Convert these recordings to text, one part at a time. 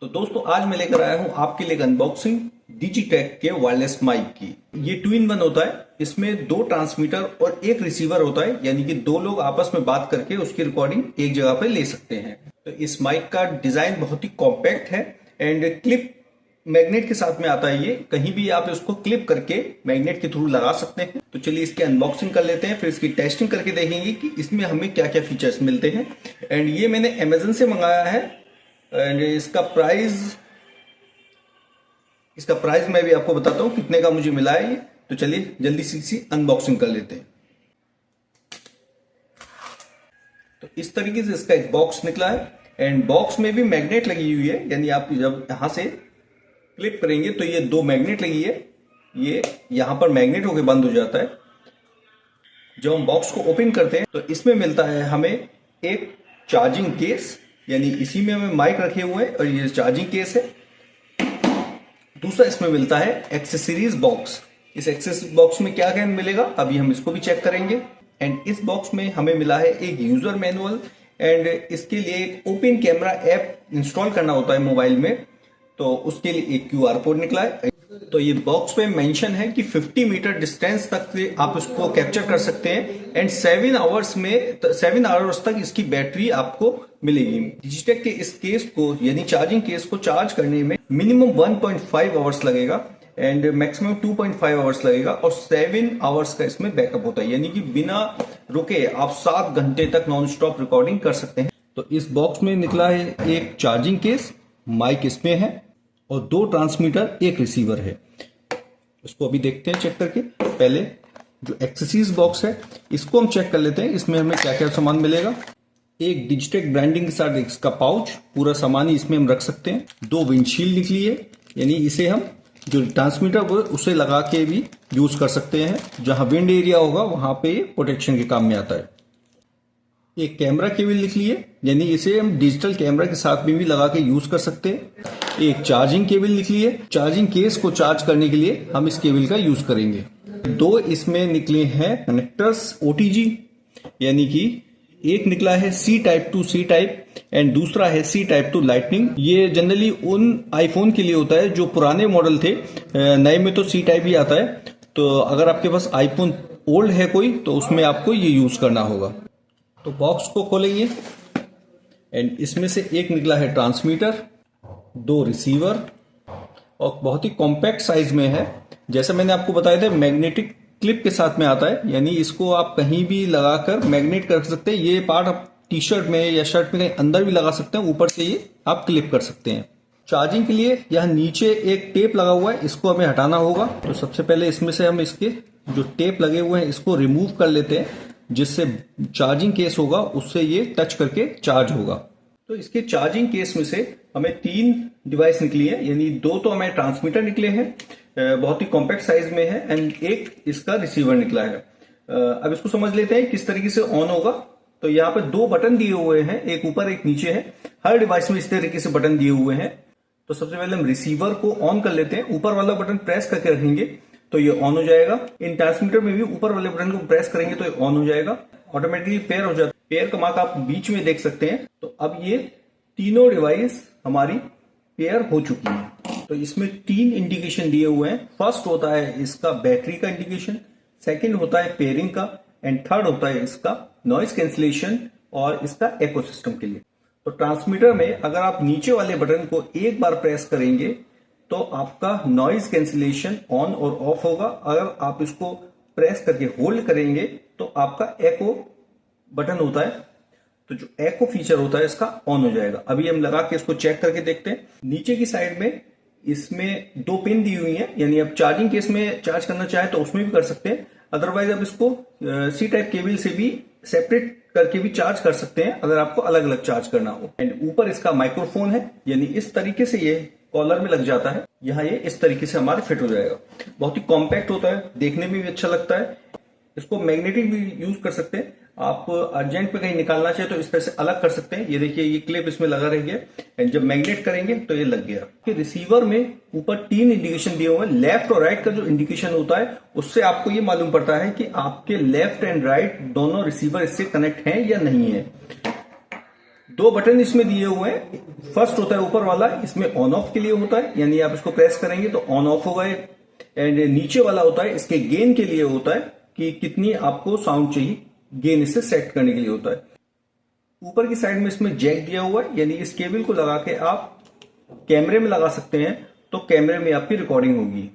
तो दोस्तों आज मैं लेकर आया हूं आपके लिए अनबॉक्सिंग डिजिटेक के वायरलेस माइक की। ये 2-in-1 होता है। इसमें 2 ट्रांसमीटर और 1 रिसीवर होता है, यानी कि 2 लोग आपस में बात करके उसकी रिकॉर्डिंग एक जगह पर ले सकते हैं। तो इस माइक का डिजाइन बहुत ही कॉम्पैक्ट है एंड क्लिप मैग्नेट के साथ में आता है। ये कहीं भी आप इसको क्लिप करके मैग्नेट के थ्रू लगा सकते हैं। तो चलिए इसकी अनबॉक्सिंग कर लेते हैं, फिर इसकी टेस्टिंग करके देखेंगे कि इसमें हमें क्या क्या फीचर्स मिलते हैं। एंड ये मैंने अमेजन से मंगाया है एंड इसका प्राइस मैं भी आपको बताता हूं कितने का मुझे मिला है ये। तो चलिए जल्दी से इसी अनबॉक्सिंग कर लेते हैं। तो इस तरीके से इसका एक बॉक्स निकला है एंड बॉक्स में भी मैग्नेट लगी हुई है, यानी आप जब यहां से क्लिप करेंगे तो ये 2 मैग्नेट लगी है। ये यहां पर मैग्नेट होकर बंद हो जाता है। जब हम बॉक्स को ओपन करते हैं तो इसमें मिलता है हमें एक चार्जिंग केस, यानी इसी में हमें माइक रखे हुए हैं और ये चार्जिंग केस है। दूसरा इसमें मिलता है एक्सेसरीज बॉक्स। इस एक्सेसरीज बॉक्स में क्या क्या मिलेगा अभी हम इसको भी चेक करेंगे। एंड इस बॉक्स में हमें मिला है एक यूजर मैनुअल एंड इसके लिए एक ओपन कैमरा ऐप इंस्टॉल करना होता है मोबाइल में, तो उसके लिए एक QR कोड निकला है। तो ये बॉक्स पे मेंशन है कि 50 मीटर डिस्टेंस तक से आप इसको कैप्चर कर सकते हैं एंड 7 आवर्स तक इसकी बैटरी आपको मिलेगी। डिजिटेक के इस केस को यानी चार्जिंग केस को चार्ज करने में मिनिमम 1.5 आवर्स लगेगा एंड मैक्सिमम 2.5 आवर्स लगेगा और 7 आवर्स का इसमें बैकअप होता है, यानी कि बिना रुके आप 7 घंटे तक नॉन स्टॉप रिकॉर्डिंग कर सकते हैं। तो इस बॉक्स में निकला है एक चार्जिंग केस, माइक इसमें है और 2 ट्रांसमीटर 1 रिसीवर है। इसको अभी देखते हैं चेक करके। पहले जो एक्सेसरीज बॉक्स है इसको हम चेक कर लेते हैं, इसमें हमें क्या क्या सामान मिलेगा। एक डिजिटेक ब्रांडिंग के साथ इसका पाउच, पूरा सामान ही इसमें हम रख सकते हैं। 2 विंडशील्ड निकली है, यानी इसे हम जो ट्रांसमीटर को उसे लगा के भी यूज कर सकते हैं। जहां विंड एरिया होगा वहां पे प्रोटेक्शन के काम में आता है। एक कैमरा केबल निकली है, यानी इसे हम डिजिटल कैमरा के साथ में भी लगा के यूज कर सकते हैं। एक चार्जिंग केबल निकली है, चार्जिंग केस को चार्ज करने के लिए हम इस केबल का यूज करेंगे। 2 इसमें निकले हैं कनेक्टर्स OTG, यानी कि एक निकला है C type two C type and दूसरा है C टाइप टू लाइटनिंग। ये जनरली उन आईफोन के लिए होता है जो पुराने मॉडल थे, नए में तो C टाइप ही आता है। तो अगर आपके पास आईफोन ओल्ड है कोई तो उसमें आपको ये यूज करना होगा। तो बॉक्स को खोलेंगे एंड इसमें से एक निकला है ट्रांसमीटर, 2 रिसीवर और बहुत ही कॉम्पैक्ट साइज में है। जैसे मैंने आपको बताया था मैग्नेटिक क्लिप के साथ में आता है, यानी इसको आप कहीं भी लगाकर मैग्नेट कर सकते हैं। ये पार्ट आप टी-शर्ट में या शर्ट में कहीं अंदर भी लगा सकते हैं, ऊपर से ये आप क्लिप कर सकते हैं। चार्जिंग के लिए यहाँ नीचे एक टेप लगा हुआ है, इसको हमें हटाना होगा। तो सबसे पहले इसमें से हम इसके जो टेप लगे हुए हैं इसको रिमूव कर लेते हैं, जिससे चार्जिंग केस होगा उससे ये टच करके चार्ज होगा। तो इसके चार्जिंग केस में से हमें 3 डिवाइस निकली है, यानी 2 तो हमें ट्रांसमीटर निकले हैं, बहुत ही कॉम्पैक्ट साइज में है एंड एक इसका रिसीवर निकला है। अब इसको समझ लेते हैं किस तरीके से ऑन होगा। तो यहाँ पे 2 बटन दिए हुए हैं, एक ऊपर एक नीचे है। हर डिवाइस में इस तरीके से बटन दिए हुए हैं। तो सबसे पहले हम रिसीवर को ऑन कर लेते हैं। ऊपर वाला बटन प्रेस करके रखेंगे तो ये ऑन हो जाएगा। इन ट्रांसमीटर में भी ऊपर वाले बटन को प्रेस करेंगे तो ये ऑन हो जाएगा, ऑटोमेटिकली पेयर हो जाता है। पेयर का मार्क आप बीच में देख सकते हैं। तो अब ये तीनों डिवाइस हमारी पेयर हो चुकी है। तो इसमें 3 इंडिकेशन दिए हुए हैं। फर्स्ट होता है इसका बैटरी का इंडिकेशन, सेकंड होता है पेयरिंग का एंड थर्ड होता है इसका नॉइज कैंसिलेशन और इसका इकोसिस्टम के लिए। तो ट्रांसमीटर में अगर आप नीचे वाले बटन को एक बार प्रेस करेंगे तो आपका नॉइज कैंसिलेशन ऑन और ऑफ होगा। अगर आप इसको प्रेस करके होल्ड करेंगे तो आपका एको बटन होता है, तो जो एको फीचर होता है इसका ऑन हो जाएगा। अभी हम लगा के इसको चेक करके देखते हैं। नीचे की साइड में इसमें 2 पिन दी हुई है, यानी आप चार्जिंग केस में चार्ज करना चाहे तो उसमें भी कर सकते हैं। अदरवाइज आप इसको C टाइप केबल से भी सेपरेट करके भी चार्ज कर सकते हैं अगर आपको अलग अलग चार्ज करना हो। एंड ऊपर इसका माइक्रोफोन है, यानी इस तरीके से ये कॉलर में लग जाता है। यहाँ ये इस तरीके से हमारे फिट हो जाएगा। बहुत ही कॉम्पैक्ट होता है, देखने में भी अच्छा लगता है। इसको मैग्नेटिक भी यूज कर सकते हैं। आप अर्जेंट पे कहीं निकालना चाहे तो इस तरह से अलग कर सकते हैं। ये देखिए ये क्लिप इसमें लगा रह गया एंड जब मैग्नेट करेंगे तो ये लग गया। रिसीवर में ऊपर 3 इंडिकेशन दिए हुए हैं। लेफ्ट और राइट का जो इंडिकेशन होता है उससे आपको ये मालूम पड़ता है कि आपके लेफ्ट एंड राइट दोनों रिसीवर इससे कनेक्ट हैं या नहीं है। दो बटन इसमें दिए हुए हैं। फर्स्ट होता है ऊपर वाला, इसमें ऑन ऑफ के लिए होता है, यानी आप इसको प्रेस करेंगे तो ऑन ऑफ होगा। एंड नीचे वाला होता है इसके गेन के लिए होता है कि कितनी आपको साउंड चाहिए, गेन इसे सेट करने के लिए होता है। ऊपर की साइड में इसमें जैक दिया हुआ है, यानी इस केबल को लगा के आप कैमरे में लगा सकते हैं, तो कैमरे में आपकी रिकॉर्डिंग होगी।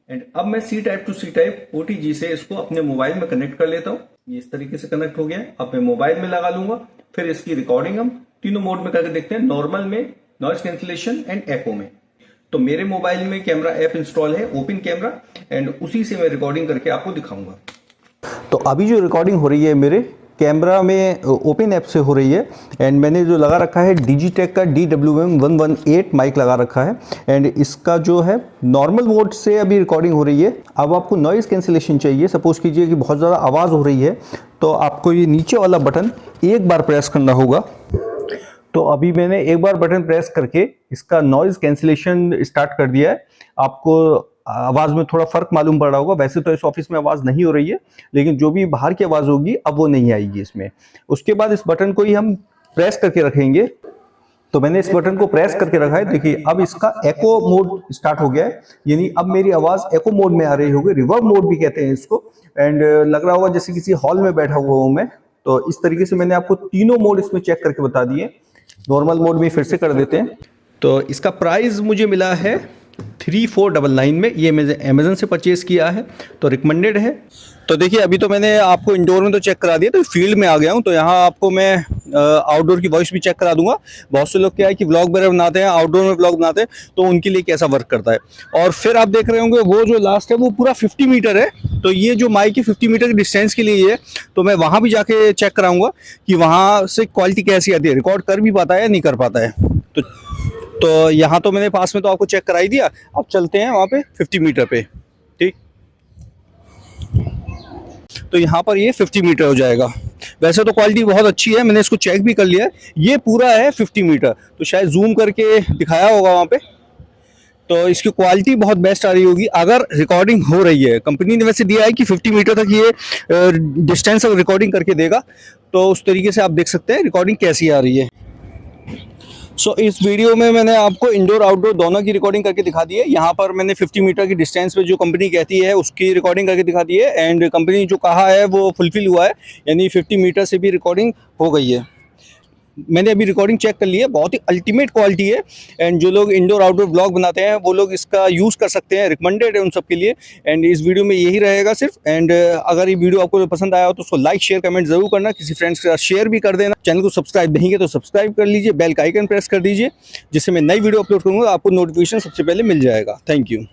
एंड अब मैं C type to C type OTG से इसको अपने मोबाइल में कनेक्ट कर लेता हूं। ये इस तरीके से कनेक्ट हो गया है। अब मैं मोबाइल में लगा लूंगा, फिर इसकी रिकॉर्डिंग हम तीनों मोड में करके देखते हैं, नॉर्मल में, नॉइज कैंसिलेशन एंड एको में। तो मेरे मोबाइल में कैमरा ऐप इंस्टॉल है, ओपन कैमरा, एंड उसी से मैं रिकॉर्डिंग करके आपको दिखाऊंगा। तो अभी जो रिकॉर्डिंग हो रही है मेरे कैमरा में ओपन ऐप से हो रही है। एंड मैंने जो लगा रखा है डिजिटेक का DWM-118 माइक लगा रखा है। एंड इसका जो है नॉर्मल मोड से अभी रिकॉर्डिंग हो रही है। अब आपको नॉइज कैंसिलेशन चाहिए, सपोज कीजिए कि बहुत ज़्यादा आवाज़ हो रही है, तो आपको ये नीचे वाला बटन एक बार प्रेस करना होगा। तो अभी मैंने एक बार बटन प्रेस करके इसका नॉइज कैंसिलेशन स्टार्ट कर दिया है। आपको आवाज़ में थोड़ा फर्क मालूम पड़ रहा होगा, वैसे तो इस ऑफिस में आवाज़ नहीं हो रही है, लेकिन जो भी बाहर की आवाज़ होगी अब वो नहीं आएगी इसमें। उसके बाद इस बटन को ही हम प्रेस करके रखेंगे। तो मैंने इस बटन को प्रेस करके रखा है। देखिए अब इसका एको मोड स्टार्ट हो गया है, यानी अब मेरी आवाज़ एको मोड में आ रही होगी, रिवर्ब मोड भी कहते हैं इसको। एंड लग रहा होगा जैसे किसी हॉल में बैठा हुआ हूँ मैं। तो इस तरीके से मैंने आपको तीनों मोड इसमें चेक करके बता दिए। नॉर्मल मोड में फिर से कर देते हैं। तो इसका प्राइस मुझे मिला है 3499 में। ये मैंने अमेजन से परचेज किया है, तो रिकमेंडेड है। तो देखिए अभी तो मैंने आपको इंडोर में तो चेक करा दिया, तो फील्ड में आ गया हूँ। तो यहाँ आपको मैं आउटडोर की वॉइस भी चेक करा दूंगा। बहुत से लोग क्या है कि व्लॉग वगैरह बनाते हैं, आउटडोर में व्लॉग बनाते हैं, तो उनके लिए कैसा वर्क करता है। और फिर आप देख रहे होंगे वो जो लास्ट है वो पूरा 50 मीटर है। तो ये जो माइक है 50 मीटर की डिस्टेंस के लिए है। तो मैं वहाँ भी जाके चेक कराऊंगा कि वहाँ से क्वालिटी कैसी आती है, रिकॉर्ड कर भी पाता है या नहीं कर पाता है। तो यहाँ तो मैंने पास में तो आपको चेक करा ही दिया। अब चलते हैं वहाँ पे 50 मीटर पे, ठीक। तो यहाँ पर ये 50 मीटर हो जाएगा। वैसे तो क्वालिटी बहुत अच्छी है, मैंने इसको चेक भी कर लिया है। ये पूरा है 50 मीटर, तो शायद जूम करके दिखाया होगा वहाँ पे। तो इसकी क्वालिटी बहुत बेस्ट आ रही होगी अगर रिकॉर्डिंग हो रही है। कंपनी ने वैसे दिया है कि 50 मीटर तक ये डिस्टेंस रिकॉर्डिंग करके देगा। तो उस तरीके से आप देख सकते हैं रिकॉर्डिंग कैसी आ रही है। सो इस वीडियो में मैंने आपको इंडोर आउटडोर दोनों की रिकॉर्डिंग करके दिखा दी है। यहाँ पर मैंने 50 मीटर की डिस्टेंस पे जो कंपनी कहती है उसकी रिकॉर्डिंग करके दिखा दी है। एंड कंपनी जो कहा है वो फुलफिल हुआ है, यानी 50 मीटर से भी रिकॉर्डिंग हो गई है। मैंने अभी रिकॉर्डिंग चेक कर ली है, बहुत ही अल्टीमेट क्वालिटी है। एंड जो लोग इंडोर आउटडोर ब्लॉग बनाते हैं वो लोग इसका यूज़ कर सकते हैं, रिकमेंडेड है उन सब के लिए। एंड इस वीडियो में यही रहेगा सिर्फ। एंड अगर ये वीडियो आपको पसंद आया हो तो उसको लाइक शेयर कमेंट जरूर करना, किसी फ्रेंड्स के साथ शेयर भी कर देना। चैनल को सब्सक्राइब नहीं किया तो सब्सक्राइब कर लीजिए, बेल का आइकन प्रेस कर दीजिए, जिससे मैं नई वीडियो अपलोड करूँगा आपको नोटिफिकेशन सबसे पहले मिल जाएगा। Thank you.